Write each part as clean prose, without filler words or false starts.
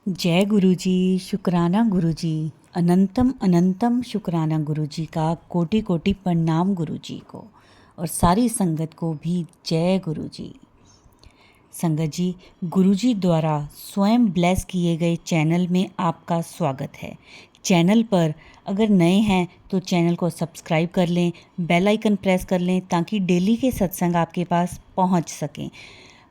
जय गुरुजी। शुक्राना गुरुजी। अनंतम अनंतम शुक्राना गुरुजी का। कोटि कोटि प्रणाम गुरुजी को और सारी संगत को भी जय गुरुजी। संगत जी, गुरुजी द्वारा स्वयं ब्लेस किए गए चैनल में आपका स्वागत है। चैनल पर अगर नए हैं तो चैनल को सब्सक्राइब कर लें, बेल आइकन प्रेस कर लें ताकि डेली के सत्संग आपके पास पहुंच सकें।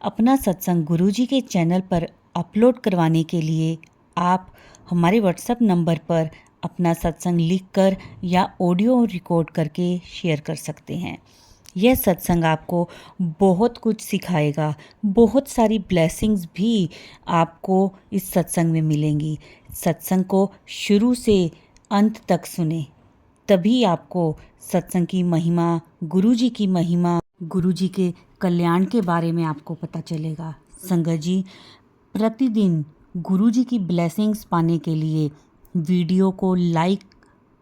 अपना सत्संग गुरुजी के चैनल पर अपलोड करवाने के लिए आप हमारे व्हाट्सएप नंबर पर अपना सत्संग लिखकर या ऑडियो रिकॉर्ड करके शेयर कर सकते हैं। यह सत्संग आपको बहुत कुछ सिखाएगा, बहुत सारी ब्लेसिंग्स भी आपको इस सत्संग में मिलेंगी। सत्संग को शुरू से अंत तक सुने, तभी आपको सत्संग की महिमा, गुरुजी की महिमा, गुरुजी के कल्याण के बारे में आपको पता चलेगा। संगत जी, प्रतिदिन गुरुजी की ब्लेसिंग्स पाने के लिए वीडियो को लाइक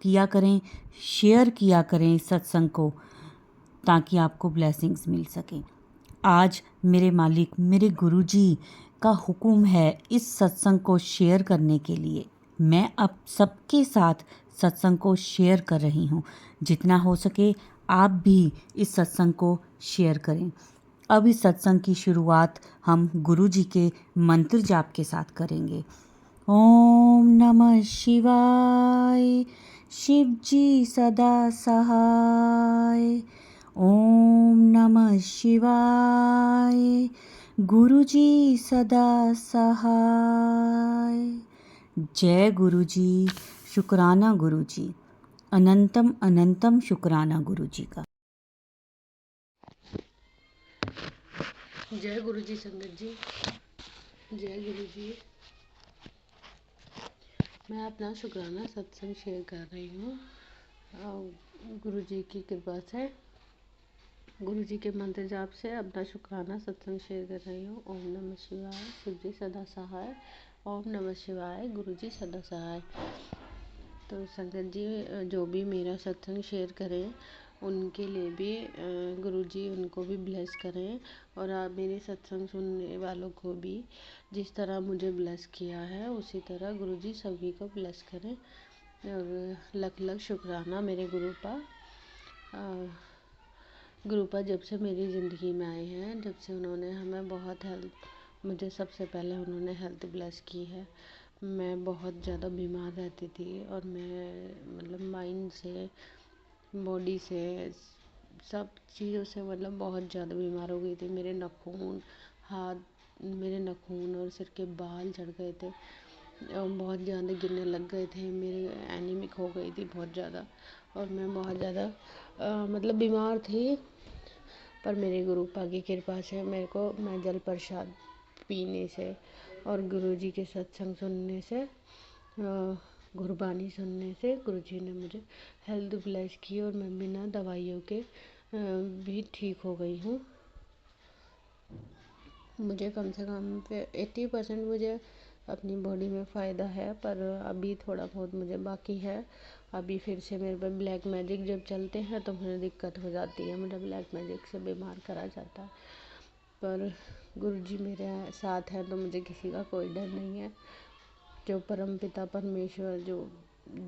किया करें, शेयर किया करें सत्संग को, ताकि आपको ब्लेसिंग्स मिल सकें। आज मेरे मालिक, मेरे गुरुजी का हुक्म है इस सत्संग को शेयर करने के लिए। मैं अब सबके साथ सत्संग को शेयर कर रही हूँ। जितना हो सके आप भी इस सत्संग को शेयर करें। अब इस सत्संग की शुरुआत हम गुरुजी के मंत्र जाप के साथ करेंगे। ओम नमः शिवाय, शिव जी सदा सहाय। ओम नमः शिवाय, गुरुजी सदा सहाय। जय गुरुजी। शुक्राना गुरुजी। अनंतम अनंतम शुक्राना गुरुजी का। जय गुरु जी। संगत जी, जय गुरु जी। मैं अपना शुक्राना सत्संग शेयर कर रही हूँ गुरु जी की कृपा से। गुरु जी के मंत्र जाप से अपना शुक्राना सत्संग शेयर कर रही हूँ। ओम नमः शिवाय, शिव जी सदा सहाय। ओम नमः शिवाय, गुरु जी सदा सहाय। तो संगत जी, जो भी मेरा सत्संग शेयर करें उनके लिए भी गुरुजी उनको भी ब्लेस करें, और आप मेरे सत्संग सुनने वालों को भी जिस तरह मुझे ब्लेस किया है उसी तरह गुरुजी सभी को ब्लेस करें। और लख लख शुक्राना मेरे गुरुपा जब से मेरी ज़िंदगी में आए हैं, जब से उन्होंने हमें बहुत हेल्प, मुझे सबसे पहले उन्होंने हेल्थ ब्लेस की है। मैं बहुत ज़्यादा बीमार रहती थी और मैं मतलब माइंड से, बॉडी से, सब चीज़ों से मतलब बहुत ज़्यादा बीमार हो गई थी। मेरे नाखून, मेरे नाखून और सिर के बाल झड़ गए थे और बहुत ज़्यादा गिरने लग गए थे। मेरे एनीमिक हो गई थी बहुत ज़्यादा, और मैं बहुत ज़्यादा मतलब बीमार थी। पर मेरे गुरुपा की कृपा से मैं जल प्रसाद पीने से और गुरुजी के सत्संग सुनने से, गुरबानी सुनने से गुरुजी ने मुझे हेल्थ ब्लेस की और मैं बिना दवाइयों के भी ठीक हो गई हूँ। मुझे कम से कम 80% मुझे अपनी बॉडी में फ़ायदा है, पर अभी थोड़ा बहुत मुझे बाकी है। अभी फिर से मेरे पे ब्लैक मैजिक जब चलते हैं तो मुझे दिक्कत हो जाती है, मुझे ब्लैक मैजिक से बीमार करा जाता है। पर गुरुजी मेरे साथ है तो मुझे किसी का कोई डर नहीं है। जो परमपिता परमेश्वर, जो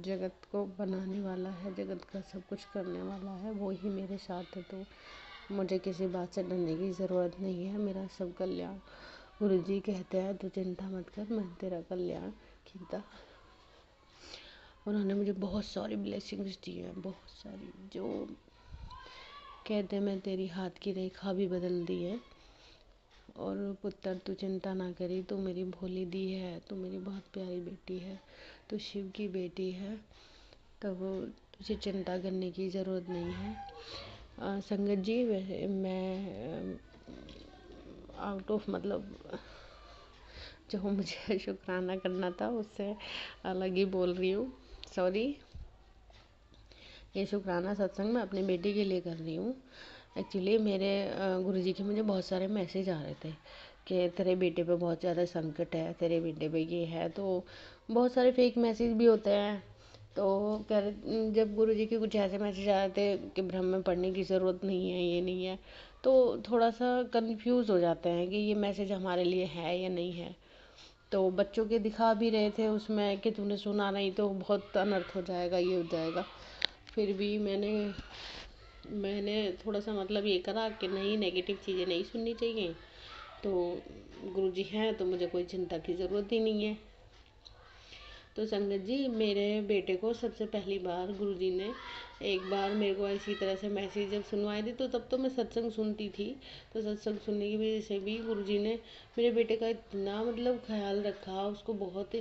जगत को बनाने वाला है, जगत का सब कुछ करने वाला है, वो ही मेरे साथ है, तो मुझे किसी बात से डरने की ज़रूरत नहीं है। मेरा सब कल्याण गुरुजी कहते हैं तो चिंता मत कर, मैं तेरा कल्याण कीता। उन्होंने मुझे बहुत सारी ब्लेसिंग्स दी हैं, बहुत सारी, जो कहते हैं मैं तेरी हाथ की रेखा भी बदल दी है। और पुत्र तू चिंता ना करी, तू मेरी भोली दी है, तू मेरी बहुत प्यारी बेटी है, तू शिव की बेटी है, तो वो तुझे चिंता करने की ज़रूरत नहीं है। संगत जी, वैसे मैं आउट ऑफ मतलब जो मुझे शुक्राना करना था उससे अलग ही बोल रही हूँ, सॉरी। ये शुक्राना सत्संग मैं अपनी बेटी के लिए कर रही हूँ। एक्चुअली मेरे गुरुजी के मुझे बहुत सारे मैसेज आ रहे थे कि तेरे बेटे पे बहुत ज़्यादा संकट है, तेरे बेटे पे ये है, तो बहुत सारे फेक मैसेज भी होते हैं। तो कह रहे, जब गुरुजी के कुछ ऐसे मैसेज आ रहे थे कि ब्रह्म में पढ़ने की ज़रूरत नहीं है, ये नहीं है, तो थोड़ा सा कंफ्यूज हो जाते हैं कि ये मैसेज हमारे लिए है या नहीं है। तो बच्चों के दिखा भी रहे थे उसमें कि तूने सुना नहीं तो बहुत अनर्थ हो जाएगा, ये हो जाएगा। फिर भी मैंने थोड़ा सा मतलब ये करा कि नहीं, नेगेटिव चीज़ें नहीं सुननी चाहिए। तो गुरुजी हैं तो मुझे कोई चिंता की ज़रूरत ही नहीं है। तो संगत जी, मेरे बेटे को सबसे पहली बार गुरुजी ने एक बार मेरे को इसी तरह से मैसेज जब सुनवाए थे, तो तब तो मैं सत्संग सुनती थी। तो सत्संग सुनने की वजह से भी गुरुजी ने मेरे बेटे का इतना मतलब ख्याल रखा। उसको बहुत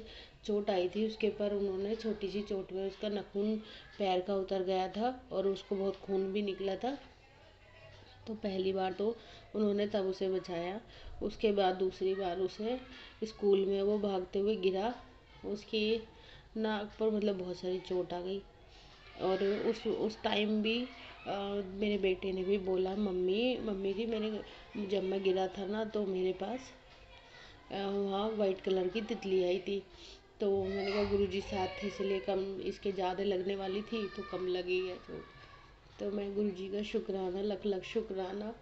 चोट आई थी उसके पर, उन्होंने छोटी सी चोट में उसका नाखून पैर का उतर गया था और उसको बहुत खून भी निकला था। तो पहली बार तो उन्होंने तब उसे बचाया। उसके बाद दूसरी बार उसे स्कूल में वो भागते हुए गिरा, उसकी नाक पर मतलब बहुत सारी चोट आ गई। और उस टाइम भी मेरे बेटे ने भी बोला, मम्मी मम्मी जी, मैंने जब मैं गिरा था ना तो मेरे पास वहाँ वाइट कलर की तितली आई थी। तो मैंने कहा गुरुजी साथ थे इसलिए कम, इसके ज़्यादा लगने वाली थी तो कम लगी है चोट। तो मैं गुरुजी का शुक्राना, लख लख शुक्राना।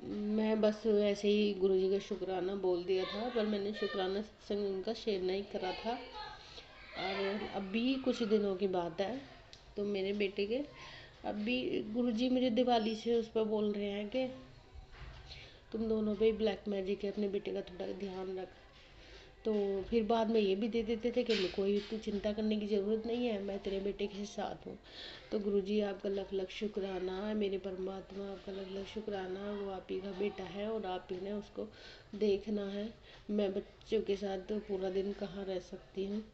मैं बस ऐसे ही गुरुजी का शुक्राना बोल दिया था, पर मैंने शुक्राना सत्संग उनका शेयर नहीं करा था। और अभी कुछ दिनों की बात है, तो मेरे बेटे के अभी गुरुजी मुझे दिवाली से उस पर बोल रहे हैं कि तुम दोनों पे ब्लैक मैजिक है, अपने बेटे का थोड़ा ध्यान रख। तो फिर बाद में ये भी दे देते थे कि कोई तू चिंता करने की ज़रूरत नहीं है, मैं तेरे बेटे के साथ हूँ। तो गुरुजी आपका लख लख शुक्राना है, मेरे परमात्मा आपका लख लख शुक्राना। वो आप ही का बेटा है और आप ही ने उसको देखना है। मैं बच्चों के साथ तो पूरा दिन कहाँ रह सकती हूँ।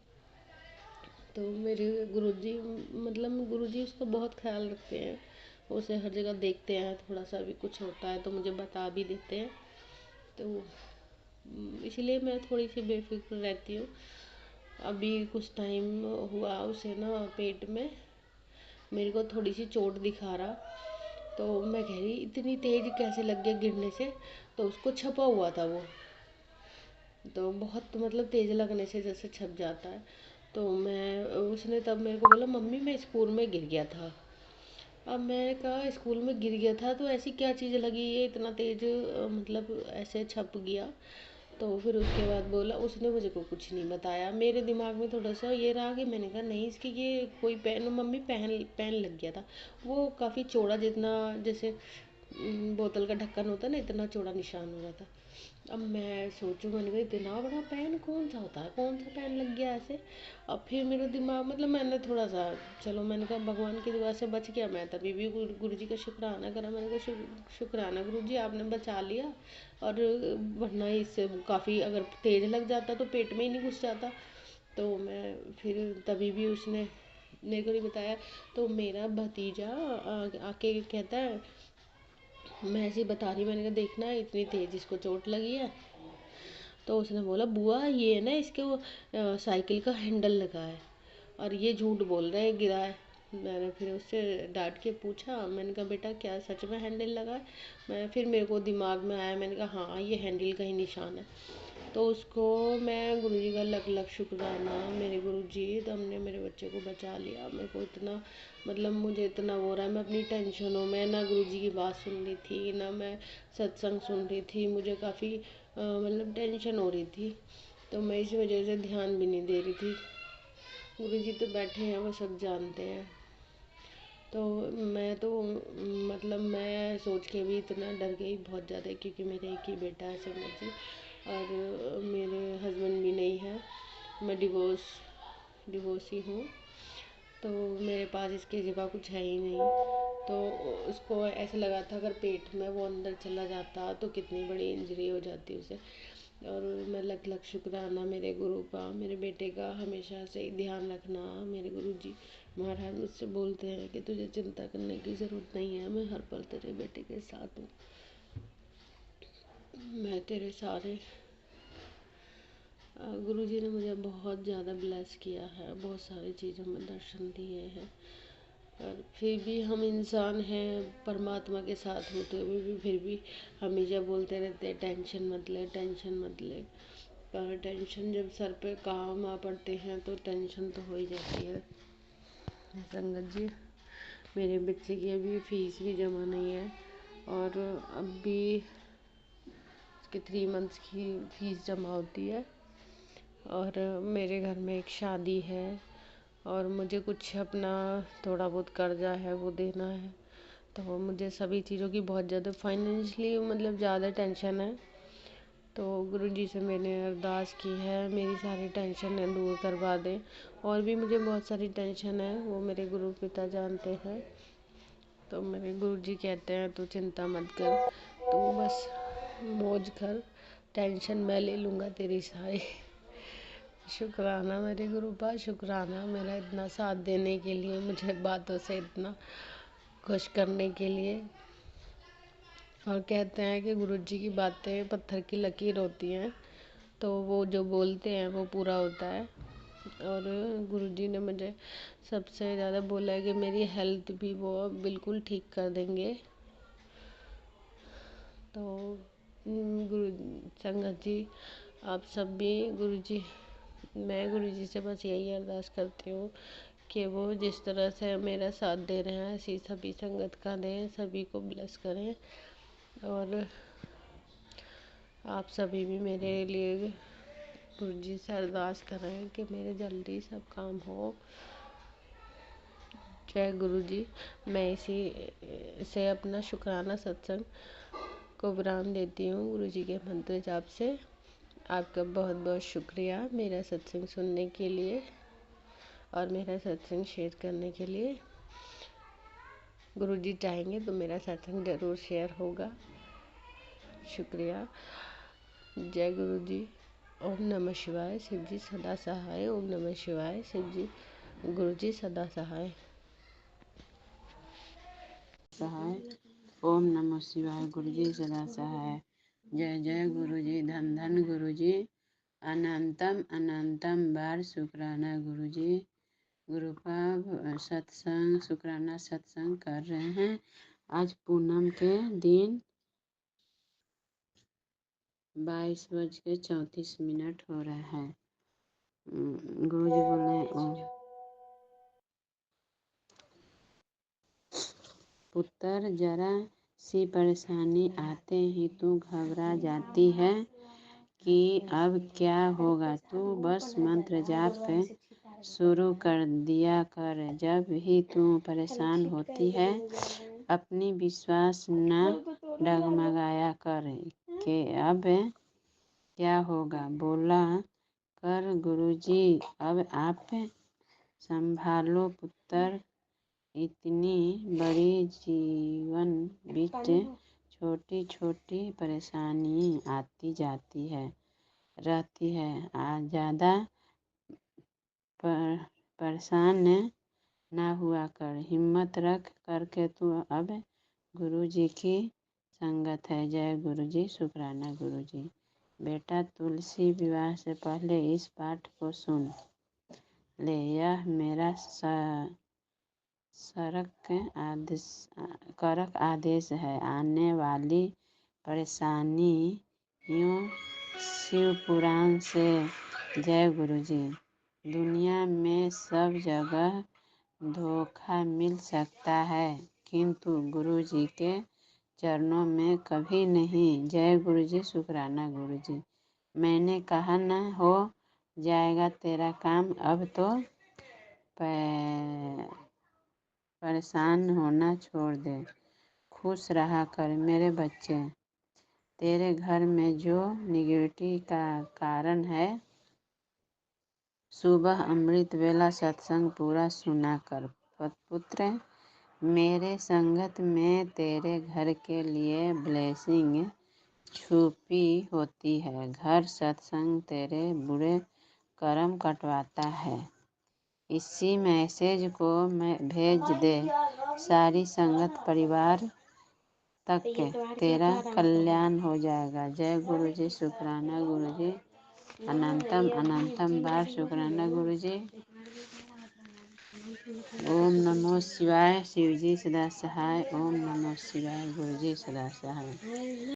तो मेरे गुरुजी मतलब गुरुजी उसका बहुत ख्याल रखते हैं। उसे हर जगह देखते हैं, थोड़ा सा भी कुछ होता है तो मुझे बता भी देते हैं। तो इसलिए मैं थोड़ी सी बेफिक्र रहती हूँ। अभी कुछ टाइम हुआ उसे ना पेट में मेरे को थोड़ी सी चोट दिखा रहा। तो मैं कह रही इतनी तेज कैसे लग गया गिरने से, तो उसको छपा हुआ था वो, तो बहुत मतलब तेज लगने से जैसे छप जाता है। तो उसने तब मेरे को बोला, मम्मी मैं स्कूल में गिर गया था। अब मैंने कहा स्कूल में गिर गया था तो ऐसी क्या चीज़ लगी ये इतना तेज मतलब ऐसे छप गया। तो फिर उसके बाद बोला, उसने मुझे को कुछ नहीं बताया। मेरे दिमाग में थोड़ा सा ये रहा कि मैंने कहा नहीं इसकी ये कोई पेन, मम्मी पेन पेन लग गया था। वो काफ़ी चौड़ा, जितना जैसे बोतल का ढक्कन होता है ना, इतना चौड़ा निशान हो रहा था। अब मैं सोचूं, मैंने कहा इतना बड़ा पेन कौन सा होता है, कौन सा पेन लग गया ऐसे। अब फिर मेरा दिमाग मतलब मैंने थोड़ा सा, चलो मैंने कहा भगवान की दुआ से बच गया। मैं तभी भी गुरु जी का शुक्राना करा। मैंने कहा शुक्राना गुरु जी, आपने बचा लिया। और वरना इससे काफ़ी अगर तेज लग जाता तो पेट में ही नहीं घुस जाता। तो मैं फिर तभी भी उसने मेरे को नहीं बताया। तो मेरा भतीजा आके कहता है, मैं ऐसे ही बता रही, मैंने कहा देखना इतनी तेज इसको चोट लगी है। तो उसने बोला, बुआ ये ना इसके वो साइकिल का हैंडल लगा है और ये झूठ बोल रहे हैं गिरा है। मैंने फिर उससे डांट के पूछा, मैंने कहा बेटा क्या सच में हैंडल लगा है। फिर मेरे को दिमाग में आया, मैंने कहा हाँ ये हैंडल का ही निशान है। तो उसको मैं गुरुजी का लख लख शुक्राना, मेरे गुरुजी तुमने मेरे बच्चे को बचा लिया। मेरे को इतना मतलब मुझे इतना हो रहा है, मैं अपनी टेंशनों में ना गुरुजी की बात सुन रही थी ना मैं सत्संग सुन रही थी। मुझे काफ़ी मतलब टेंशन हो रही थी, तो मैं इस वजह से ध्यान भी नहीं दे रही थी। गुरुजी तो बैठे हैं, वो सब जानते हैं। तो मैं तो मतलब मैं सोच के भी इतना डर गई बहुत ज़्यादा, क्योंकि मेरे एक ही बेटा है समझ जी, और मेरे हस्बैंड भी नहीं है। मैं डिवोर्सी हूँ। तो मेरे पास इसके सिवा कुछ है ही नहीं। तो उसको ऐसा लगा था अगर पेट में वो अंदर चला जाता तो कितनी बड़ी इंजरी हो जाती उसे। और मैं लख लख शुक्राना मेरे गुरु का, मेरे बेटे का हमेशा से ध्यान रखना। मेरे गुरु जी महाराज मुझसे बोलते हैं कि तुझे चिंता करने की ज़रूरत नहीं है, मैं हर पल तेरे बेटे के साथ हूँ। मैं तेरे सारे गुरु जी ने मुझे बहुत ज़्यादा ब्लेस किया है, बहुत सारी चीज़ों में दर्शन दिए हैं। और फिर भी हम इंसान हैं, परमात्मा के साथ होते हुए भी फिर भी हमेशा बोलते रहते हैं टेंशन मत ले, टेंशन मत ले। पर टेंशन जब सर पे काम आ पड़ते हैं तो टेंशन तो हो ही जाती है। संगत जी, मेरे बच्चे की अभी फीस भी जमा नहीं है और अभी उसके 3 मंथ्स की फीस जमा होती है। और मेरे घर में एक शादी है और मुझे कुछ अपना थोड़ा बहुत कर्जा है वो देना है। तो मुझे सभी चीज़ों की बहुत ज़्यादा फाइनेंशियली मतलब ज़्यादा टेंशन है। तो गुरुजी से मैंने अरदास की है मेरी सारी टेंशन दूर करवा दें। और भी मुझे बहुत सारी टेंशन है, वो मेरे गुरु पिता जानते हैं। तो मेरे गुरुजी कहते हैं तू चिंता मत कर, तू बस मौज कर, टेंशन मैं ले लूँगा तेरी सारी। शुक्राना मेरे गुरुपा, शुक्राना मेरा इतना साथ देने के लिए, मुझे बातों से इतना खुश करने के लिए। और कहते हैं कि गुरुजी की बातें पत्थर की लकीर होती हैं, तो वो जो बोलते हैं वो पूरा होता है। और गुरुजी ने मुझे सबसे ज़्यादा बोला है कि मेरी हेल्थ भी वो बिल्कुल ठीक कर देंगे। तो गुरु संगत जी, आप सब भी गुरुजी, मैं गुरुजी से बस यही अरदास करती हूँ कि वो जिस तरह से मेरा साथ दे रहे हैं ऐसी सभी संगत का दें, सभी को ब्लेस करें। और आप सभी भी मेरे लिए गुरुजी से अरदास करें कि मेरे जल्दी सब काम हो। जय गुरुजी। मैं इसी से अपना शुक्राना सत्संग को विराम देती हूँ गुरुजी के मंत्र जाप से। आपका बहुत बहुत शुक्रिया मेरा सत्संग सुनने के लिए और मेरा सत्संग शेयर करने के लिए। गुरुजी चाहेंगे तो मेरा सत्संग ज़रूर शेयर होगा। शुक्रिया। जय गुरुजी। ओम नमः शिवाय। शिव जी सदा सहाय। ओम नमः शिवाय। शिव जी गुरुजी सदा सहाय। सहाय। ओम नमः शिवाय। गुरुजी सदा सहाय। जय जय गुरुजी। धन धन गुरुजी। अनंतम अनंतम बार शुक्राना गुरुजी। गुरुपा सत्संग शुक्राना सत्संग कर रहे हैं। आज पूनम के दिन 22:34 हो रहा है। गुरुजी बोल रहे हैं ओम पुत्र, जरा सी परेशानी आते ही तू घबरा जाती है कि अब क्या होगा। तू बस मंत्र जाप शुरू कर दिया कर। जब ही तू परेशान होती है अपनी विश्वास न डगमगाया कर कि अब क्या होगा बोला कर। गुरुजी अब आप संभालो पुत्र, इतनी बड़ी जीवन बीच छोटी छोटी परेशानी आती जाती है रहती है। ज़्यादा परेशान ना हुआ कर। हिम्मत रख करके तू अब गुरुजी की संगत है। जय गुरुजी। शुक्राना गुरुजी। बेटा तुलसी विवाह से पहले इस पाठ को सुन ले। यह मेरा करक आदेश है। आने वाली परेशानियों शिव पुराण से। जय गुरुजी। दुनिया में सब जगह धोखा मिल सकता है किंतु गुरुजी के चरणों में कभी नहीं। जय गुरुजी। शुक्राना गुरुजी। मैंने कहा न हो जाएगा तेरा काम। अब तो परेशान होना छोड़ दे, खुश रहा कर मेरे बच्चे। तेरे घर में जो निगेटिविटी का कारण है, सुबह अमृत वेला सत्संग पूरा सुना कर। पुत्र, मेरे संगत में तेरे घर के लिए ब्लेसिंग छुपी होती है। घर सत्संग तेरे बुरे कर्म कटवाता है। इसी मैसेज को मैं भेज दे सारी संगत परिवार तक तेरा कल्याण हो जाएगा। जय गुरुजी। शुक्राना गुरुजी। अनंतम अनंतम बार शुक्राना गुरुजी। ओम नमो शिवाय। शिवजी सदा सहाय। ओम नमो शिवाय। गुरुजी सदा सहाय।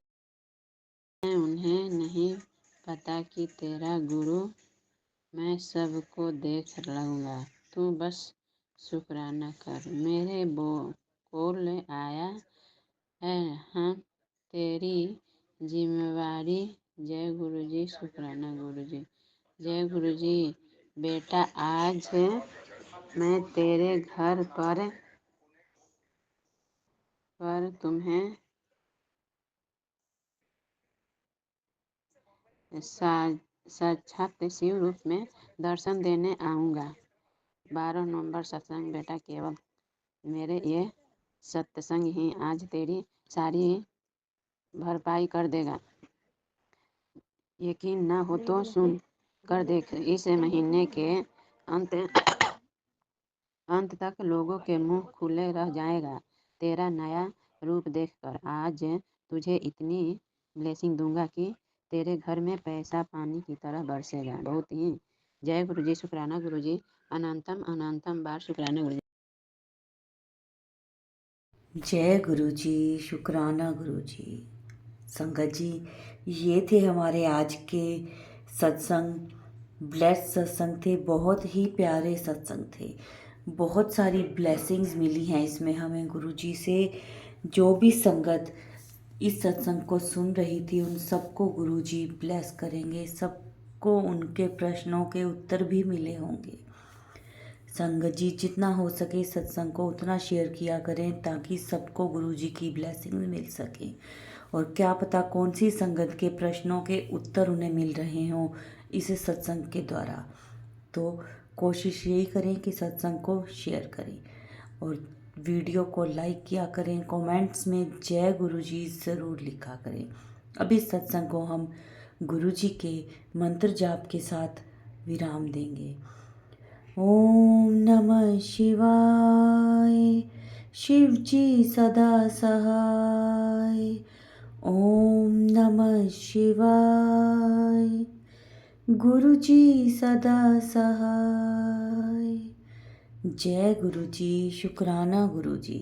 उन्हें नहीं पता कि तेरा गुरु मैं सबको देख लूँगा। तू बस शुक्राना कर। मेरे बोल आया है, हाँ तेरी जिम्मेवारी। जय गुरुजी। शुक्राना गुरुजी। जय गुरु जी। बेटा आज मैं तेरे घर पर तुम्हें साक्षात शिव रूप में दर्शन देने आऊँगा। 12 नवंबर सत्संग। बेटा केवल मेरे ये सत्संग ही आज तेरी सारी भरपाई कर देगा। यकीन न हो तो सुन कर देख। इस महीने के अंत तक लोगों के मुंह खुले रह जाएगा तेरा नया रूप देखकर। आज तुझे इतनी ब्लेसिंग दूंगा कि तेरे घर में पैसा पानी की तरह बरसेगा। बहुत ही। जय गुरु जी। शुक्राना गुरु जी। अनंतम अनंतम बार शुक्राना गुरु जी। जय गुरु जी। शुक्राना गुरु जी। संगत जी, ये थे हमारे आज के सत्संग। ब्लेस्ड सत्संग थे, बहुत ही प्यारे सत्संग थे। बहुत सारी ब्लेसिंग्स मिली हैं इसमें हमें गुरु जी से। जो भी संगत इस सत्संग को सुन रही थी उन सबको गुरु जी ब्लेस करेंगे। सबको उनके प्रश्नों के उत्तर भी मिले होंगे। संगत जी, जितना हो सके सत्संग को उतना शेयर किया करें ताकि सबको गुरु जी की ब्लेसिंग मिल सके। और क्या पता कौन सी संगत के प्रश्नों के उत्तर उन्हें मिल रहे हों इस सत्संग के द्वारा। तो कोशिश यही करें कि सत्संग को शेयर करें और वीडियो को लाइक किया करें। कमेंट्स में जय गुरु जी ज़रूर लिखा करें। अब इस सत्संग को हम गुरु जी के मंत्र जाप के साथ विराम देंगे। ओम नमः शिवाय। शिव जी सदा सहाय। ओम नमः शिवाय। गुरु जी सदा सहाय। जय गुरु जी। शुक्राना गुरु जी।